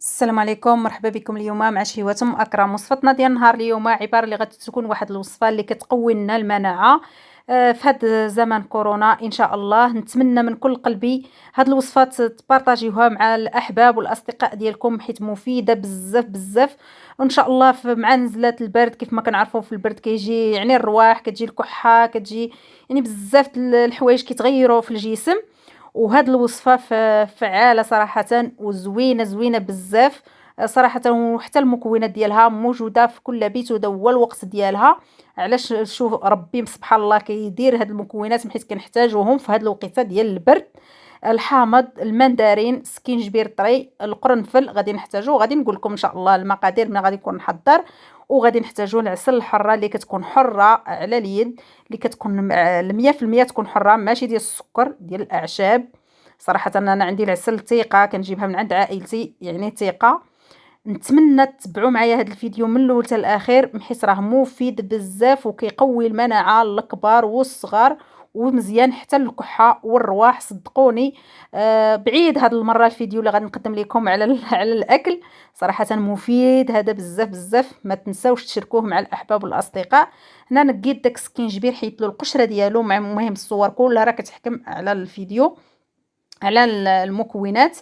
السلام عليكم، مرحبا بكم اليوم مع شهوة أكرم. وصفتنا ديال نهار اليوم عبارة اللي غادي تكون واحد الوصفة اللي كتقوي لنا المناعة في هاد زمن كورونا. ان شاء الله نتمنى من كل قلبي هاد الوصفات تبارطاجيوها مع الاحباب والاصدقاء ديالكم، حيت مفيده بزاف بزاف. وان شاء الله مع نزلات البرد، كيف ما كنعرفوا في البرد كيجي يعني الرواح، كتجي الكحه، كتجي يعني بزاف الحوايج كيتغيروا في الجسم. وهاد الوصفة فعالة صراحة، وزوينة زوينة بزاف صراحة. وحتى المكونات ديالها موجودة في كل بيت، ودا هو الوقت ديالها. علاش؟ شوف ربي سبحان الله كيدير هاد المكونات حيت كنحتاجوهم في هاد الوقيته ديال البرد. الحامض، المندرين، سكينجبير طري، القرنفل غادي نحتاجو. غادي نقول لكم ان شاء الله المقادير ملي غادي نكون نحضر. وغادي نحتاجو العسل الحره اللي كتكون حره على اليد، اللي كتكون 100% تكون حره، ماشي ديال السكر، ديال الاعشاب. صراحه انا عندي العسل ثقه، كنجيبها من عند عائلتي يعني ثقه. نتمنى تتبعوا معايا هذا الفيديو من الاول حتى الاخير، حيت راه مفيد بزاف وكيقوي المناعه للكبار والصغار، ومزيان حتى للكحه والرواح صدقوني. بعيد هاد المره الفيديو اللي غادي نقدم لكم على على الاكل. صراحه مفيد هذا بزاف بزاف، ما تنساوش تشاركوه مع الاحباب والاصدقاء. هنا نقيت داك السكينجبير حيت له القشره ديالو، مع المهم الصور كلها راه كتحكم على الفيديو على المكونات.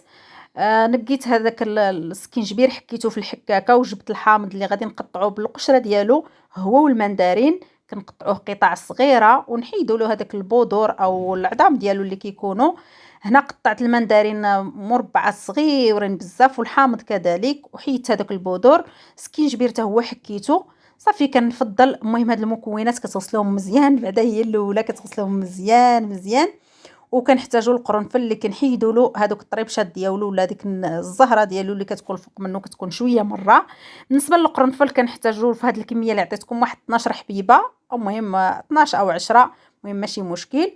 نقيت هذاك السكينجبير، حكيته في الحكاكه، وجبت الحامض اللي غادي نقطعوه بالقشره ديالو هو والمندرين. كنقطعوه قطع صغيره ونحيدوا له هذاك البودور او العظام ديالو اللي كيكونوا. هنا قطعت المندرين مربعات صغيورين بزاف، والحامض كذلك، وحيدت هذاك البودور. سكينجبير حتى هو حكيته. صافي كنفضل المهم هاد المكونات كتغسلوهم مزيان، بعدا هي الاولى كتغسلوهم مزيان مزيان. وكنحتاجوا القرنفل اللي كنحيدوا له هذوك الطريبشات ديالو، ولا ديك الزهره ديالو اللي كتكون فوق منه كتكون شويه مره. بالنسبه للقرنفل كنحتاجوا في هذه الكميه اللي عطيتكم واحد 12 حبيبه، او المهم 12 او 10، المهم ماشي مشكل.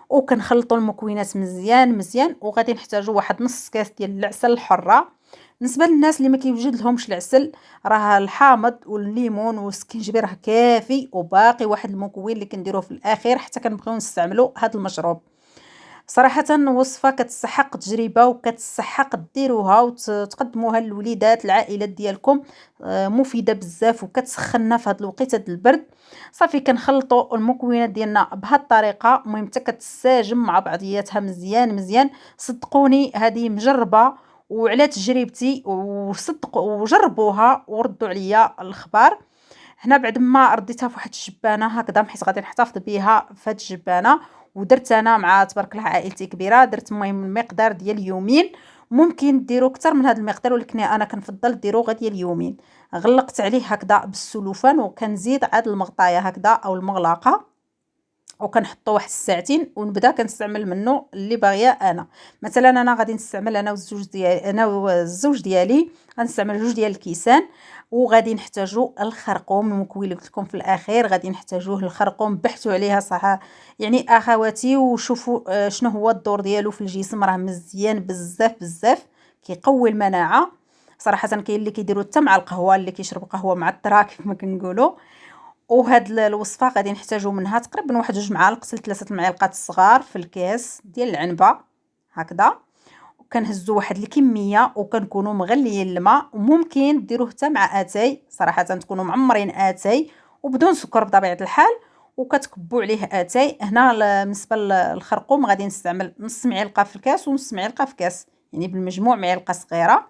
وكنخلطوا المكونات مزيان مزيان. وغادي نحتاجوا واحد نص كاس ديال العسل الحره. بالنسبه للناس اللي ما كيوجد لهمش العسل، راه الحامض والليمون والسكينجبير راه كافي، وباقي واحد المكون اللي كنديروه في الاخير حتى كنبغيو نستعملوا هذا المشروب. صراحة وصفة كتستحق تجربة، وكتستحق ديروها وتقدموها للوليدات العائلات ديالكم. مفيدة بزاف وكتسخننا في هاد الوقيته ديال البرد. صافي كنخلطوا المكونات ديالنا بهاد الطريقة، المهم حتى كتساجم مع بعضياتها مزيان مزيان. صدقوني هذه مجربة وعلى تجربتي، وصدقوا وجربوها وردوا عليا الاخبار. هنا بعد ما رديتها في واحد الجبانه هكذا، حيت غادي نحتفظ بها في هاد الجبانه. ودرت انا مع تبارك الله عائلتي كبيره، درت المهم المقدار ديال يومين. ممكن ديروا اكثر من هذا المقدار، ولكن انا كنفضل ديروا غير ديال يومين. غلقت عليه هكذا بالسلوفان، وكنزيد عاد المغطايه هكذا او المغلقه، وكنحطو واحد الساعتين، ونبدا كنستعمل منه اللي باغيه انا. مثلا انا غادي نستعمل انا والزوج ديالي غنستعمل جوج ديال الكيسان. وغادي نحتاجو الخرقوم، المكون اللي قلت لكم في الاخير غادي نحتاجوه. الخرقوم بحثوا عليها صح يعني اخواتي، وشوفوا شنو هو الدور ديالو في الجسم، راه مزيان بزاف بزاف، كيقوي المناعه. صراحه كاين اللي كيديروا حتى مع القهوه، اللي كيشربوا قهوه معطره كيف ما كنقولوا. وهاد الوصفه غادي نحتاجو منها تقريبا واحد 2 معالق حتى 3 المعالق صغار في الكاس ديال العنبه هكذا. وكنهزو واحد الكميه، وكنكونوا مغليين الماء، وممكن ديروه حتى مع اتاي، صراحه تكونوا معمرين اتاي وبدون سكر بطبيعه الحال. وكتكبوا عليه اتاي. هنا بالنسبه للخرقوم غادي نستعمل نص معلقه في الكاس ونص معلقه في كاس، يعني بالمجموع معلقه صغيره.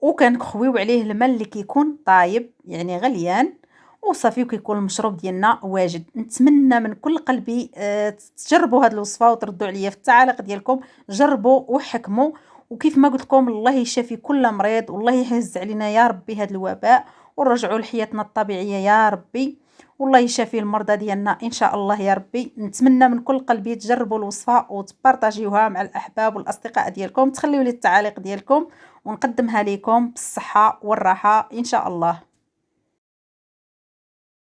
وكنخويو عليه الماء اللي كيكون طايب يعني غليان. وصافي وكيكون المشروب ديالنا واجد. نتمنى من كل قلبي تجربوا هذه الوصفه وتردوا عليا في التعاليق ديالكم. جربوا وحكموا. وكيف ما قلت لكم الله يشافي كل مريض، والله يهز علينا يا ربي هذا الوباء، ونرجعوا لحياتنا الطبيعيه يا ربي. والله يشافي المرضى ديالنا ان شاء الله يا ربي. نتمنى من كل قلبي تجربوا الوصفه وتبارطاجيوها مع الاحباب والاصدقاء ديالكم، تخليوا لي التعاليق ديالكم ونقدمها لكم بالصحه والراحه ان شاء الله.